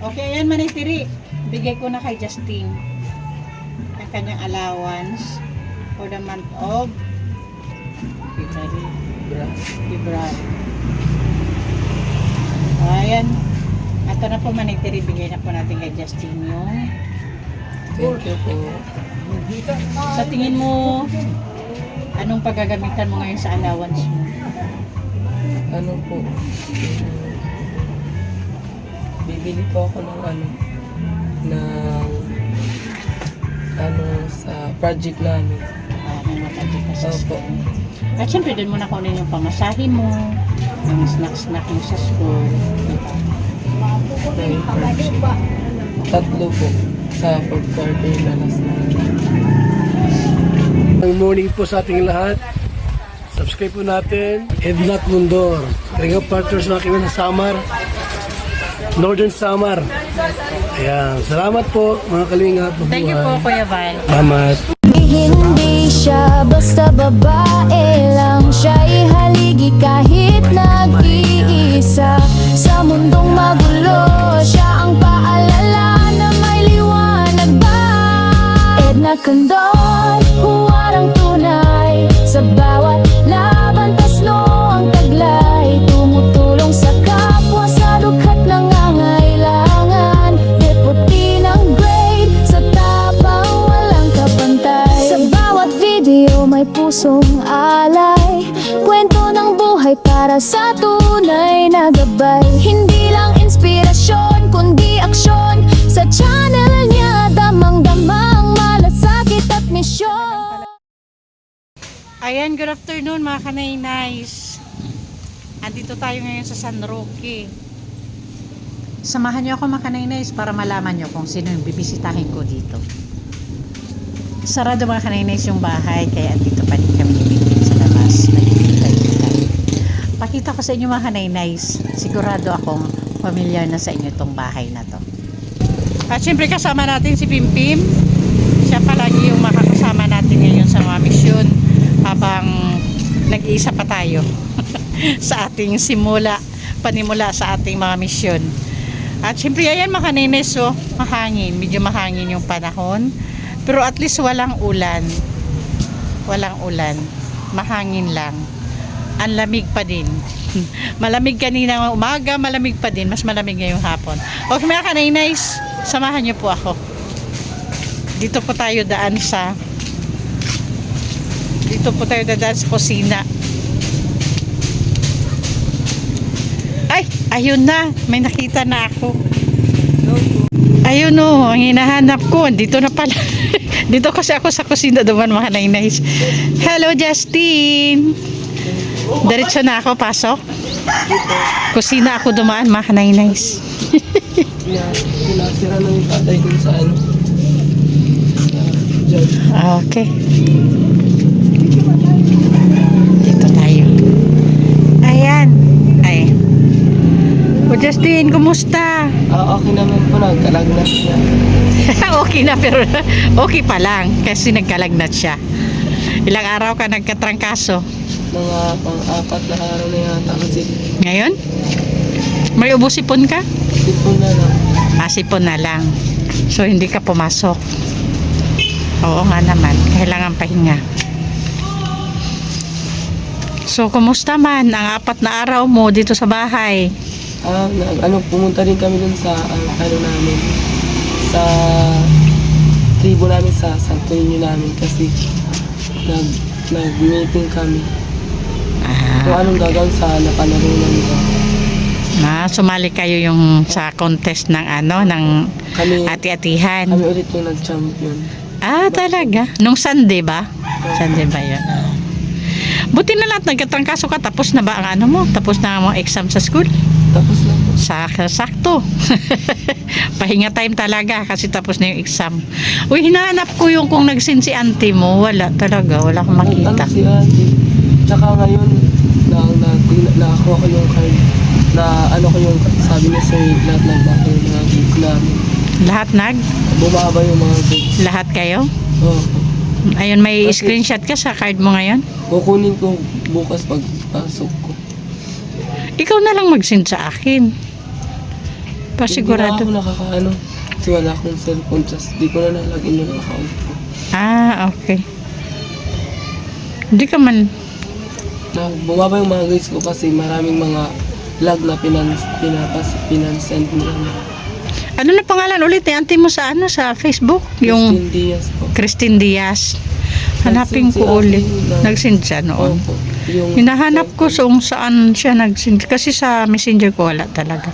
Okay, ayan manitiri. Bigay ko na kay Justin ang kanyang allowance for the month of February. Ayan. Ito na po manitiri. Bigay na po natin kay Justin yung Thank you po. sa tingin mo, anong paggagamitan mo ngayon sa allowance mo? Ano po? Bibili po ako ng sa project namin. May matagit ka sa Opo. school. At syempre, doon mo na kunin yung pamasahe mo, yung snack-snack mo sa school. Diba? May project. 3 po sa 4th quarter na last na. Good morning po sa ating lahat. Subscribe po natin. Ednat Mundor. Ring of Partners na kami sa Samar. Northern Samar. Ayan. Salamat po mga kalingap. Thank you po, Kuya Val. Salamat. Hindi siya basta babae lang, siya'y haligi kahit nag-iisa. Sa mundong magulo, siya ang paalala na may liwanag ba. Edna Condon, huwarang tunay, sa bawat laban tasno ang taglay. Tumutulong sa kapwa sa dukha't nangangailangan. Deputy ng grade, sa tapang walang kapantay. Sa bawat video may pusong alay, kwento ng buhay para sa tunay na gabay. Hindi lang inspirasyon, kundi aksyon. Sa channel niya, damang-damang malasakit at misyon. Ayan, good afternoon mga kanay-nice. Andito tayo ngayon sa San Roque. Samahan niyo ako mga kanay-nice para malaman niyo kung sino yung bibisitahin ko dito. Sarado mga kanay-nice yung bahay, kaya andito pa rin kami nilipid sa labas. Naghihintay-hintay. Pakita ko sa inyo mga kanay-nice. Sigurado akong familiar na sa inyo itong bahay na to. At syempre kasama natin si Pimpim. Siya palagi yung makakasama natin ngayon sa mga misyon habang nag-iisa pa tayo sa ating panimula sa ating mga misyon. At syempre ayan mga kanines, so mahangin, medyo mahangin yung panahon, pero at least walang ulan, mahangin lang, ang lamig pa din. Malamig kanina umaga, malamig pa din, mas malamig ngayong hapon. Okay mga kanines, samahan niyo po ako. Dito po tayo dadaan sa kusina. Ay, ayun na, may nakita na ako. Ayun o, ang hinahanap ko, dito na pala. Dito kasi ako sa kusina duman mga kanay-nice. Hello Justin. Diretso na ako, pasok. Kusina ako dumaan mga kanay-nice. Pinasira na yung tatay dun sa Okay. Dito tayo. Ayan. Ay. O Justin, kumusta? Okay naman po, nagkalagnat siya. Okay na, pero okay pa lang kasi nagkalagnat siya. Ilang araw ka nagkatrangkaso? Mga pang-4 na araw na yata kasi Ngayon? May ubusipon ka? sipon na lang. Sipon na lang. So hindi ka pumasok. Oo nga naman, kailangan pahinga. So kumusta man ang 4 na araw mo dito sa bahay? Pumunta rin kami dun sa namin, sa tribo namin sa Santo Niño namin kasi nag-meeting kami kung anong gagawin sa napanalunan ko. Sumali kayo yung sa contest ng ng ati-atihan. Kami ulit yung nag-champion. Talaga? Nung Sunday ba? Sunday ba yun? Buti na lahat nagkatrangkaso ka, tapos na ba ang mo? Tapos na ang mga exam sa school? Tapos na po. Sakto. Pahinga time talaga kasi tapos na yung exam. Uy, hinahanap ko yung kung nagsin si auntie mo. Wala talaga, wala akong makita. Si ate. Tsaka ngayon, nakakuha ko yung card na ko yung sabi niya sa lahat ng bahay yung mga grades namin. Lahat Bumaba yung mga grades. Lahat kayo? Oo. Ayun, may screenshot ka sa card mo ngayon? Kukunin ko bukas pagpasok ko. Ikaw na lang mag-send sa akin. Pasigurado. Hindi na ako nakakaano. Kasi wala akong cellphone. Just di ko na nalagin yung account ko. Okay. Hindi ka man. Bumaba yung mga grades ko kasi maraming mga lag na pinansend nila. Ano na pangalan ulit ni auntie mo sa sa Facebook? Yung Christine Diaz po. Christine Diaz. Hanapin Nag-send si ko ulit. ate ng- Nag-send siya noon. Opo. Yung Hinahanap ko kung saan siya nag-send. Kasi sa messenger ko wala talaga.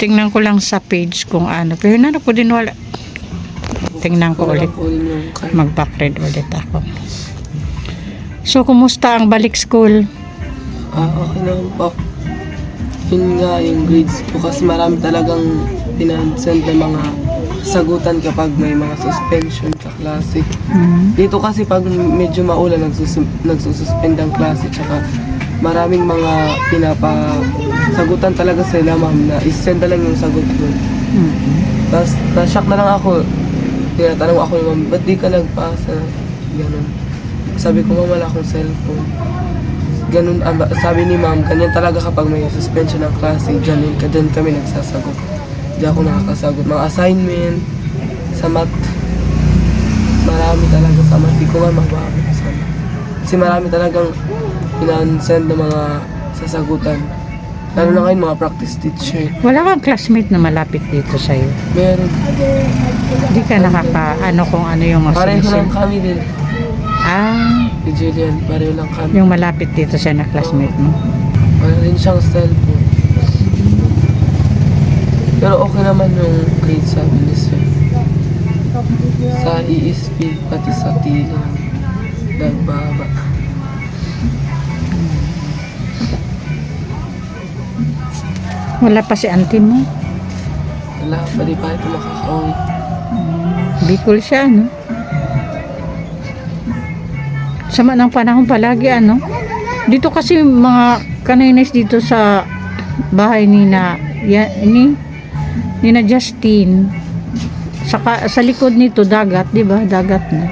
Tingnan ko lang sa page kung ano. Pero hinanap ko din wala. Tingnan ko ulit. po rin yung card. Mag-backread ulit ako. So, kumusta ang balik school? Okay naman po. Yun nga yung grades ko kasi marami talagang pinansend na mga sagutan kapag may mga suspension sa klase. Dito kasi pag medyo maulan nagsususpend ang klase tsaka maraming mga pinapasagutan talaga sila ma'am na isend na lang yung sagot doon. Tapos na-shock na lang ako. Tinatanong ako ni ma'am, ba't di ka nagpasa? Ganun. Sabi ko, ma'am, wala akong cellphone. Ganun, sabi ni ma'am, ganyan talaga kapag may suspension ng klase, dyan kami nagsasagot. Di ako nakakasagot. Mga assignment, sa math, marami talaga sa math. Di ko nga mababasa. Kasi marami talagang pinansend ng mga sasagutan. Lalo na ngayon, mga practice teacher. Wala kang classmate na malapit dito sa'yo. Meron. Hindi ka nakaka-ano kung ano yung mga Pareho lang sinisend. kami din. Si Julian, pareho lang kami. Yung malapit dito siya na classmate mo. Wala rin siyang cellphone. Pero okay naman yung grade sabi ni Sir. Sa ESP, pati sa TIL, nagbaba. Wala pa si auntie mo. Wala, pwede pa ito makaka-uwi. Bicol siya, no? Sama ng panahon palagi, ano? Dito kasi mga kaninis dito sa bahay ni na Justin. Sa likod nito, dagat, di ba? Dagat na.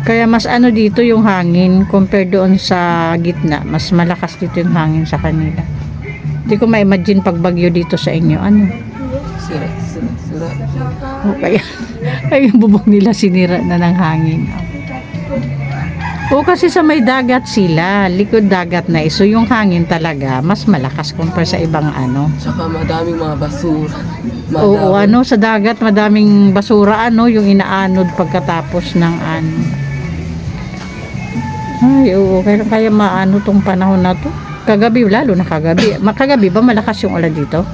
Kaya mas ano dito yung hangin compare doon sa gitna. Mas malakas dito yung hangin sa kanila. Hindi ko ma-imagine pag bagyo dito sa inyo. Ano? Sira. O kaya, yung bubong nila sinira na ng hangin. O kasi sa may dagat sila, likod dagat na iso, yung hangin talaga mas malakas compare sa ibang ano. Tsaka madaming mga basura. Oo, ano, sa dagat madaming basura, ano, yung inaanod pagkatapos ng ano. Ay, oo, kaya maano tong panahon na to. Kagabi, lalo na kagabi. Kagabi ba malakas yung ulan dito?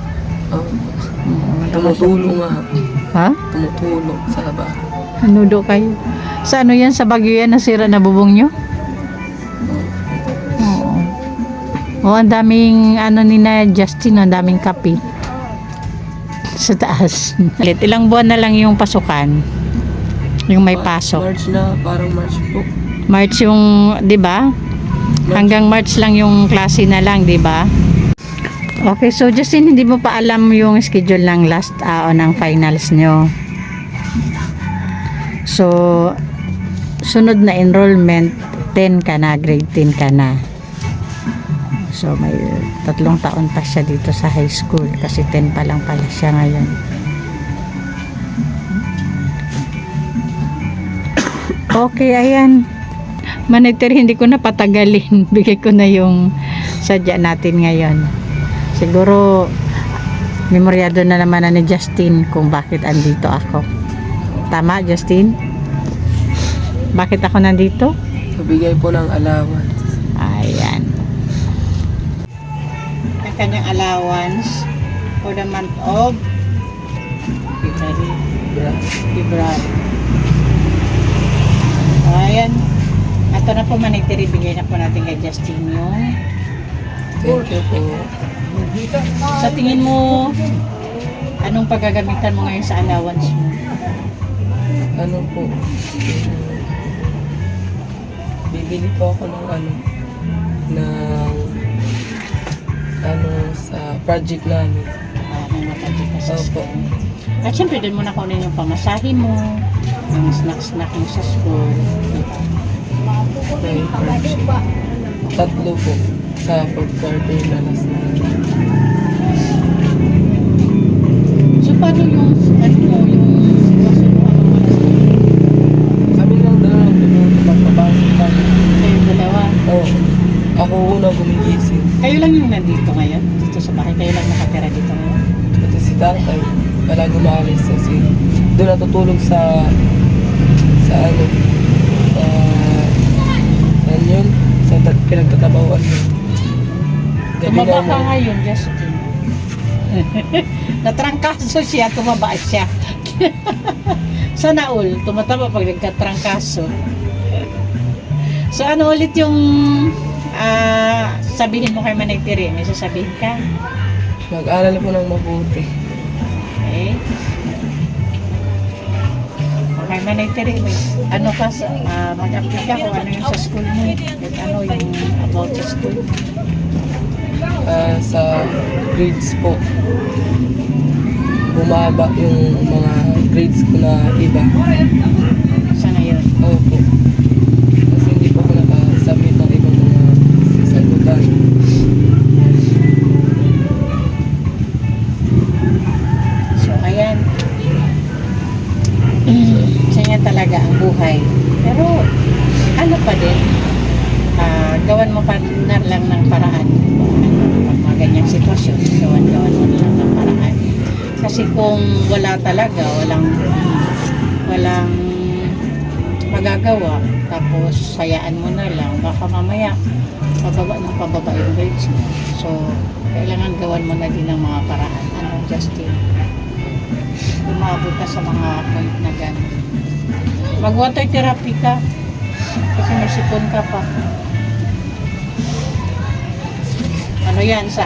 Tumutulong nga. Ha? Tumutulong sa bahay. Nudo kayo. Sa ano yan? Sa Bagyo yan? Nasira na bubong nyo? Oo. Oo, ang daming ano ni na Justin, ang daming kape. Sa taas. Ilang buwan na lang yung pasukan. Yung may pasok. March na, parang March po. March yung, di ba? Hanggang March lang yung klase na lang, di ba? Okay, so Justin, hindi mo pa alam yung schedule ng last ng finals nyo. So, sunod na enrollment, 10 ka na, grade 10 ka na. So, may 3 taon pa siya dito sa high school kasi 10 pa lang pala siya ngayon. Okay, ayan. Monitor, hindi ko na patagalin. Bigay ko na yung sadya natin ngayon. Siguro, memoryado na naman na ni Justin kung bakit andito ako. Tama, Justin? Bakit ako nandito? Nabigay po ng allowance. Ayan. Ang kanyang allowance for the month of February. Ayan. Ito na po, manitiri. Bigay na po natin kay Justin yung Thank you po. sa tingin mo, anong paggagamitan mo ngayon sa allowance mo? Ano po? Bibili po ako ng sa project namin. May matagin ka sa Opo. school. At syempre, doon mo na kunin yung pamasahe mo, yung snack mo sa school. May project. 3 po sa pag-quarter na last na. Ano mo yung sitwasyon mo? Anong oras mo? Kami lang dalawa lang tumulong magpapasok kami. Kayong dalawa. Oo. Ako una gumigising. Kayo lang yung nandito ngayon? Dito sa bahay? Kayo lang nakatira dito ngayon? Pati si tatay, wala gumalis kasi doon natutulog sa ano, saan yun? Sa pinagtatabawan yun. Tumaba ka naman. ngayon, Justin. Natrangkaso siya, tumaba siya. Sana all, tumataba pag nagkatrangkaso. So ano ulit yung sabihin mo kay Manay Tiri? May sasabihin ka? Mag-aral po ng mabuti. Okay. Okay, Manay Tiri, ano ka sa, mag-apply ka kung ano yung sa school mo. At ano yung about sa school. Sa grades po, bumaba yung mga grades ko na iba. Sa ngayon. Opo. Kasi hindi po ako nakasubmit ng ibang mga sasagutan. So, ayan. Ganyan talaga ang buhay. Pero, ano pa din, gawan mo pa na lang ng paraan. Pag mga ganyang sitwasyon, gawan mo na lang ng paraan. Kasi kung wala talaga, walang magagawa, tapos hayaan mo na lang, baka mamaya, pababa yung grades mo. So, kailangan gawan mo na din ng mga paraan. Ano, Justin? Umabot ka sa mga point na gano'n. Mag-water therapy ka. Kasi may sipon ka pa. Ano yan, sa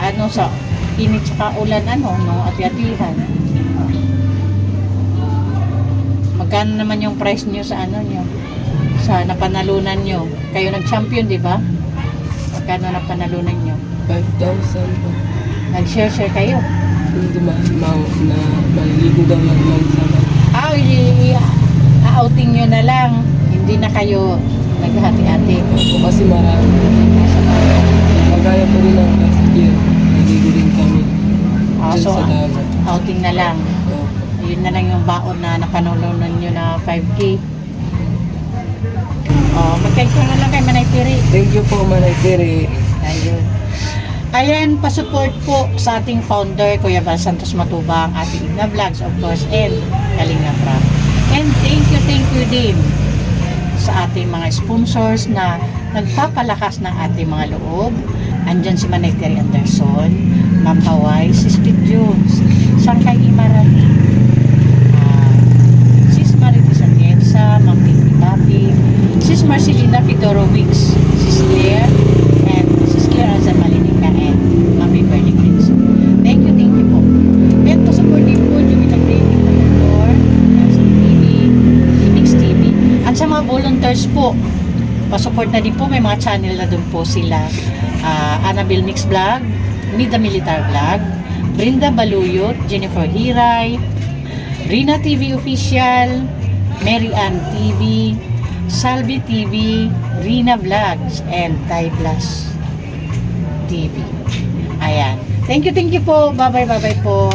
init saka ulan, no, ati-atihan. Magkano naman yung price nyo sa nyo? Sa napanalunan nyo. Kayo nag-champion, di ba? Magkano napanalunan nyo? 5,000 po. Nag-share kayo. Hindi na maliligo daw lang lang sa outing nyo na lang. Hindi na kayo naghati-hati. Opo, kasi marami. Magaya po rin ang last year. Naligo rin kami. Dyan So, sa dagat. outing na lang. Opo. Yun na lang yung baon na napanulunan nyo na 5K. Magkaito na lang kay Manay Tiri. Thank you po, Manay Tiri. Ayun. Ayan, pasupport po sa ating founder, Kuya Val Santos Matubang, ating Igna Vlogs, of course, and Kalinga Prab. And thank you din sa ating mga sponsors na nagpapalakas ng ating mga loob. Andyan si Manay Tiri Anderson, Ma'am Hawaii, si Speed Jones, Sangkay Imarati, Sis Marites Atienza, Ma'am Pinky Papi, Sis Marcelina Fedorowicz, Sis Claire, and Sis Claire Azan Malinica, and Mami Bernie Clinton. Thank you po. And to support din po yung Creative Director, TV, Mix TV, at sa mga volunteers po, pasupport na din po, may mga channel na doon po sila. Annabelle Mix Vlog, Nida Militar Vlog, Brinda Baluyot, Jennifer Hiray, Rina TV Official, Mary Ann TV, Salvi TV, Rina Vlogs, and Thai Plus TV. Ayan. Thank you po. Bye-bye po.